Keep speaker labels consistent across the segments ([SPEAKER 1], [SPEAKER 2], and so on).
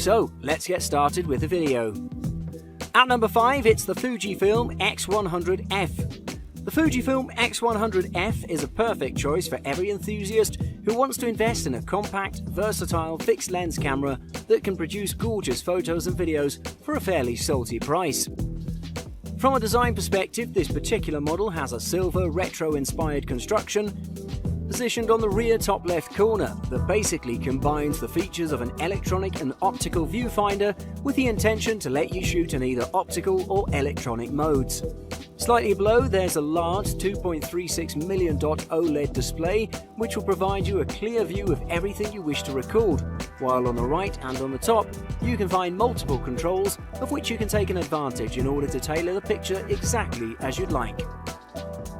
[SPEAKER 1] So let's get started with the video. At number 5, it's the Fujifilm X100F. The Fujifilm X100F is a perfect choice for every enthusiast who wants to invest in a compact, versatile fixed lens camera that can produce gorgeous photos and videos for a fairly salty price. From a design perspective, this particular model has a silver retro-inspired construction positioned on the rear top left corner that basically combines the features of an electronic and optical viewfinder with the intention to let you shoot in either optical or electronic modes. Slightly below, there's a large 2.36 million dot OLED display which will provide you a clear view of everything you wish to record, while on the right and on the top you can find multiple controls of which you can take an advantage in order to tailor the picture exactly as you'd like.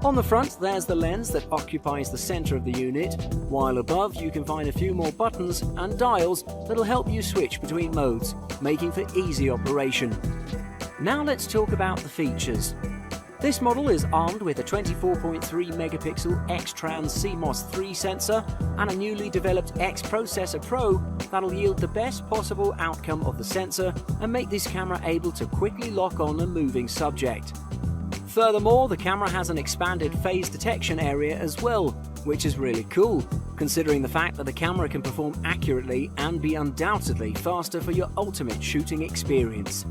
[SPEAKER 1] On the front, there's the lens that occupies the center of the unit, while above you can find a few more buttons and dials that'll help you switch between modes, making for easy operation. Now let's talk about the features. This model is armed with a 24.3 megapixel X-Trans CMOS 3 sensor and a newly developed X Processor Pro that'll yield the best possible outcome of the sensor and make this camera able to quickly lock on a moving subject. Furthermore, the camera has an expanded phase detection area as well, which is really cool, considering the fact that the camera can perform accurately and be undoubtedly faster for your ultimate shooting experience.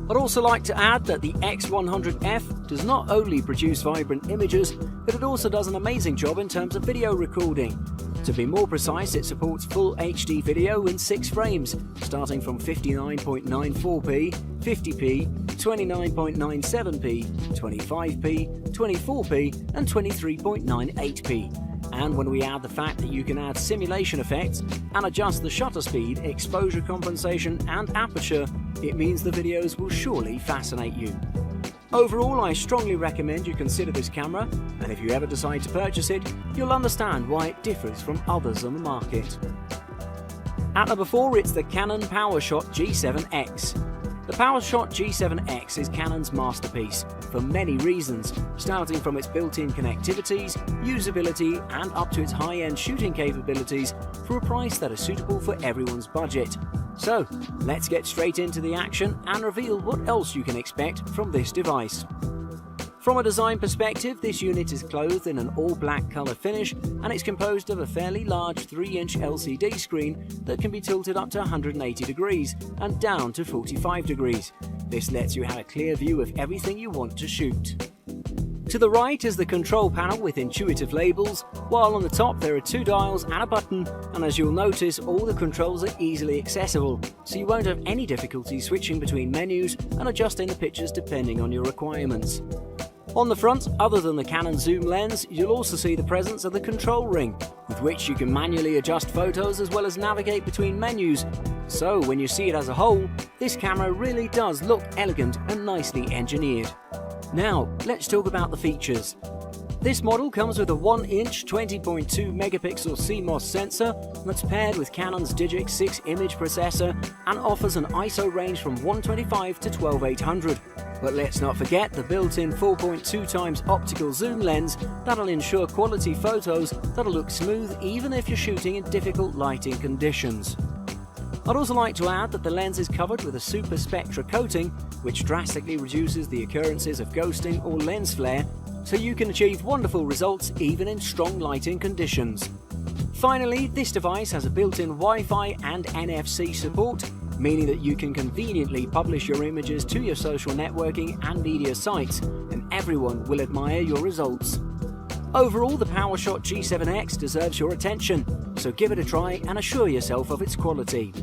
[SPEAKER 1] I'd also like to add that the X100F does not only produce vibrant images, but it also does an amazing job in terms of video recording. To be more precise, it supports full HD video in 6 frames, starting from 59.94p, 50p, 29.97p, 25p, 24p and 23.98p. And when we add the fact that you can add simulation effects and adjust the shutter speed, exposure compensation and aperture, it means the videos will surely fascinate you. Overall, I strongly recommend you consider this camera, and if you ever decide to purchase it, you'll understand why it differs from others on the market. At number 4, it's the Canon PowerShot G7X. The PowerShot G7X is Canon's masterpiece for many reasons, starting from its built-in connectivities, usability and up to its high-end shooting capabilities for a price that is suitable for everyone's budget. So, let's get straight into the action and reveal what else you can expect from this device. From a design perspective, this unit is clothed in an all-black colour finish and it's composed of a fairly large 3-inch LCD screen that can be tilted up to 180 degrees and down to 45 degrees. This lets you have a clear view of everything you want to shoot. To the right is the control panel with intuitive labels, while on the top there are 2 dials and a button, and as you'll notice, all the controls are easily accessible, so you won't have any difficulty switching between menus and adjusting the pictures depending on your requirements. On the front, other than the Canon zoom lens, you'll also see the presence of the control ring, with which you can manually adjust photos as well as navigate between menus. So when you see it as a whole, this camera really does look elegant and nicely engineered. Now, let's talk about the features. This model comes with a 1-inch 20.2 megapixel CMOS sensor that's paired with Canon's Digic 6 image processor and offers an ISO range from 125 to 12800. But let's not forget the built-in 4.2x optical zoom lens that'll ensure quality photos that'll look smooth even if you're shooting in difficult lighting conditions. I'd also like to add that the lens is covered with a super spectra coating which drastically reduces the occurrences of ghosting or lens flare, so you can achieve wonderful results even in strong lighting conditions. Finally, this device has a built-in Wi-Fi and NFC support, meaning that you can conveniently publish your images to your social networking and media sites, and everyone will admire your results. Overall, the PowerShot G7X deserves your attention, so give it a try and assure yourself of its quality.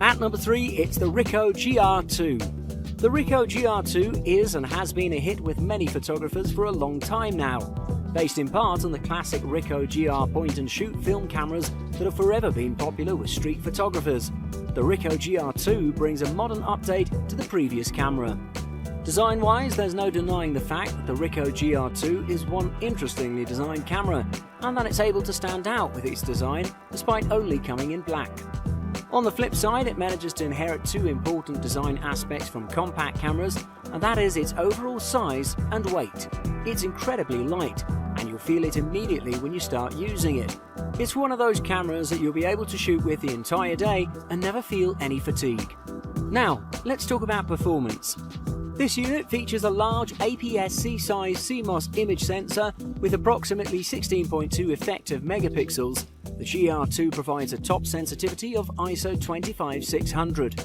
[SPEAKER 1] At number 3, it's the Ricoh GR2. The Ricoh GR2 is and has been a hit with many photographers for a long time now, based in part on the classic Ricoh GR point-and-shoot film cameras that have forever been popular with street photographers. The Ricoh GR2 brings a modern update to the previous camera. Design-wise, there's no denying the fact that the Ricoh GR2 is one interestingly designed camera, and that it's able to stand out with its design despite only coming in black. On the flip side, it manages to inherit two important design aspects from compact cameras, and that is its overall size and weight. It's incredibly light, and you'll feel it immediately when you start using it. It's one of those cameras that you'll be able to shoot with the entire day and never feel any fatigue. Now, let's talk about performance. This unit features a large APS-C size CMOS image sensor with approximately 16.2 effective megapixels. The GR2 provides a top sensitivity of ISO 25600.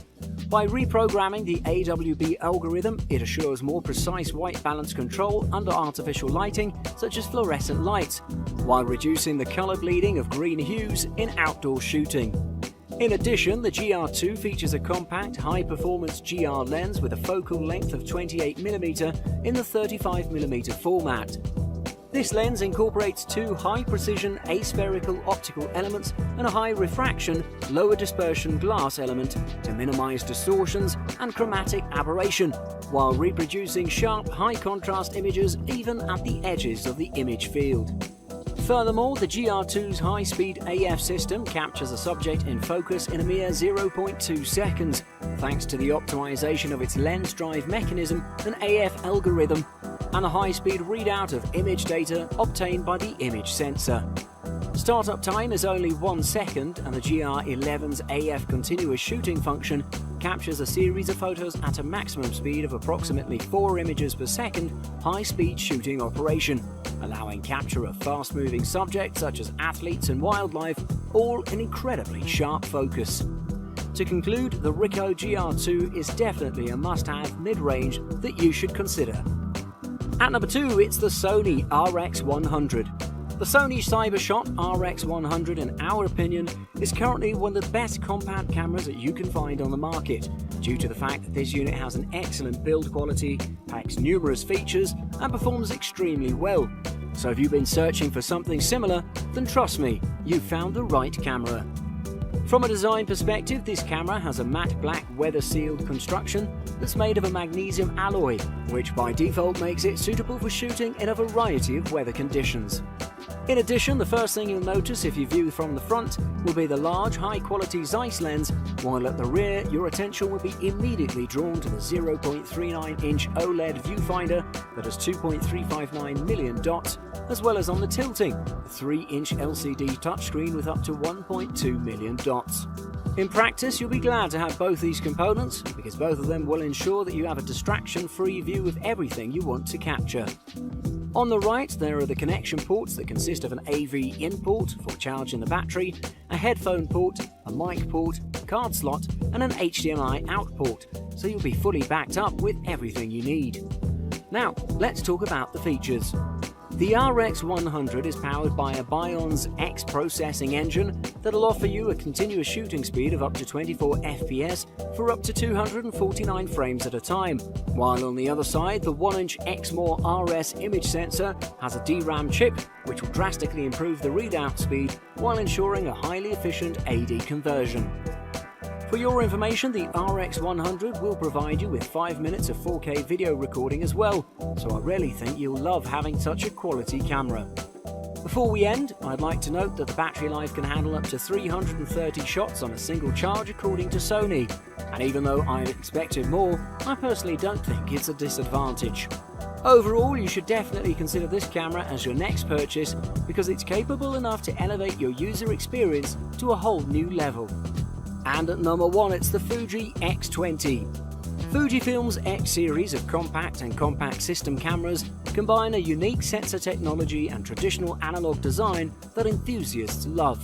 [SPEAKER 1] By reprogramming the AWB algorithm, it assures more precise white balance control under artificial lighting, such as fluorescent lights, while reducing the color bleeding of green hues in outdoor shooting. In addition, the GR2 features a compact, high-performance GR lens with a focal length of 28mm in the 35mm format. This lens incorporates two high-precision aspherical optical elements and a high-refraction, lower-dispersion glass element to minimize distortions and chromatic aberration, while reproducing sharp, high-contrast images even at the edges of the image field. Furthermore, the GR2's high-speed AF system captures a subject in focus in a mere 0.2 seconds, thanks to the optimization of its lens drive mechanism and AF algorithm, and a high-speed readout of image data obtained by the image sensor. Startup time is only 1 second, and the GR11's AF continuous shooting function captures a series of photos at a maximum speed of approximately 4 images per second high-speed shooting operation, allowing capture of fast-moving subjects such as athletes and wildlife, all in incredibly sharp focus. To conclude, the Ricoh GR2 is definitely a must-have mid-range that you should consider. At number 2, it's the Sony RX100. The Sony Cybershot RX100, in our opinion, is currently one of the best compact cameras that you can find on the market, due to the fact that this unit has an excellent build quality, packs numerous features, and performs extremely well. So if you've been searching for something similar, then trust me, you've found the right camera. From a design perspective, this camera has a matte black weather-sealed construction that's made of a magnesium alloy, which by default makes it suitable for shooting in a variety of weather conditions. In addition, the first thing you'll notice if you view from the front will be the large high-quality Zeiss lens, while at the rear your attention will be immediately drawn to the 0.39-inch OLED viewfinder that has 2.359 million dots, as well as on the tilting, the 3-inch LCD touchscreen with up to 1.2 million dots. In practice, you'll be glad to have both these components, because both of them will ensure that you have a distraction-free view of everything you want to capture. On the right, there are the connection ports that consist of an AV in port for charging the battery, a headphone port, a mic port, card slot, and an HDMI out port, so you'll be fully backed up with everything you need. Now, let's talk about the features. The RX100 is powered by a Bionz X processing engine that'll offer you a continuous shooting speed of up to 24 FPS for up to 249 frames at a time, while on the other side the 1-inch Exmor RS image sensor has a DRAM chip which will drastically improve the readout speed while ensuring a highly efficient AD conversion. For your information, the RX100 will provide you with 5 minutes of 4K video recording as well, so I really think you'll love having such a quality camera. Before we end, I'd like to note that the battery life can handle up to 330 shots on a single charge according to Sony, and even though I expected more, I personally don't think it's a disadvantage. Overall, you should definitely consider this camera as your next purchase because it's capable enough to elevate your user experience to a whole new level. And at number 1, it's the Fuji X20. Fujifilm's X series of compact and compact system cameras combine a unique sensor technology and traditional analog design that enthusiasts love.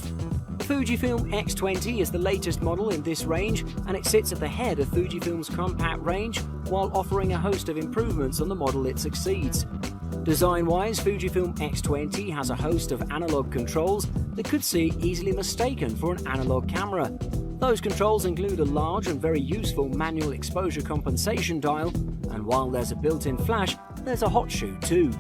[SPEAKER 1] The Fujifilm X20 is the latest model in this range, and it sits at the head of Fujifilm's compact range while offering a host of improvements on the model it succeeds. Design-wise, Fujifilm X20 has a host of analog controls that could be easily mistaken for an analog camera. Those controls include a large and very useful manual exposure compensation dial, and while there's a built-in flash, there's a hot shoe too.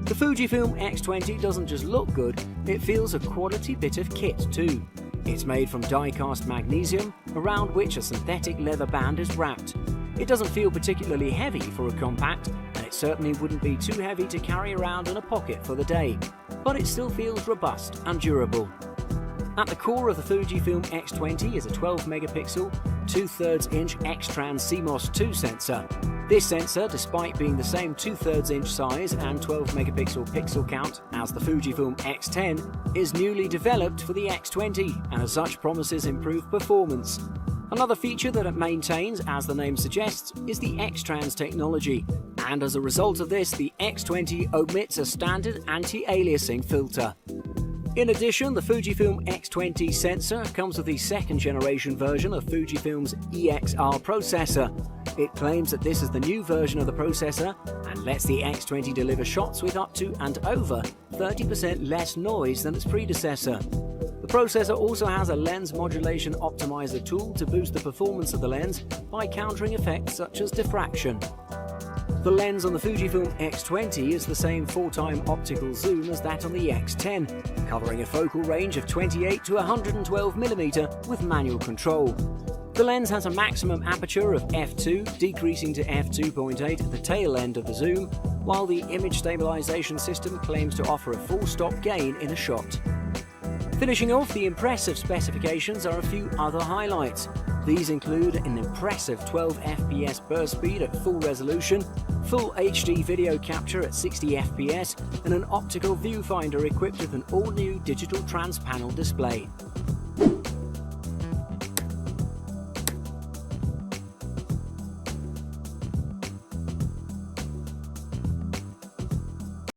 [SPEAKER 1] The Fujifilm X20 doesn't just look good, it feels a quality bit of kit too. It's made from die-cast magnesium, around which a synthetic leather band is wrapped. It doesn't feel particularly heavy for a compact, and it certainly wouldn't be too heavy to carry around in a pocket for the day, but it still feels robust and durable. At the core of the Fujifilm X20 is a 12-megapixel, 2/3 inch X-Trans CMOS 2 sensor. This sensor, despite being the same 2/3 inch size and 12-megapixel pixel count as the Fujifilm X10, is newly developed for the X20 and as such promises improved performance. Another feature that it maintains, as the name suggests, is the X-Trans technology, and as a result of this, the X20 omits a standard anti-aliasing filter. In addition, the Fujifilm X20 sensor comes with the second generation version of Fujifilm's EXR processor. It claims that this is the new version of the processor and lets the X20 deliver shots with up to and over 30% less noise than its predecessor. The processor also has a lens modulation optimizer tool to boost the performance of the lens by countering effects such as diffraction. The lens on the Fujifilm X20 is the same full-time optical zoom as that on the X10, covering a focal range of 28 to 112mm with manual control. The lens has a maximum aperture of f2, decreasing to f2.8 at the tail end of the zoom, while the image stabilization system claims to offer a full stop gain in a shot. Finishing off the impressive specifications are a few other highlights. These include an impressive 12 FPS burst speed at full resolution, full HD video capture at 60 FPS, and an optical viewfinder equipped with an all-new digital trans-panel display.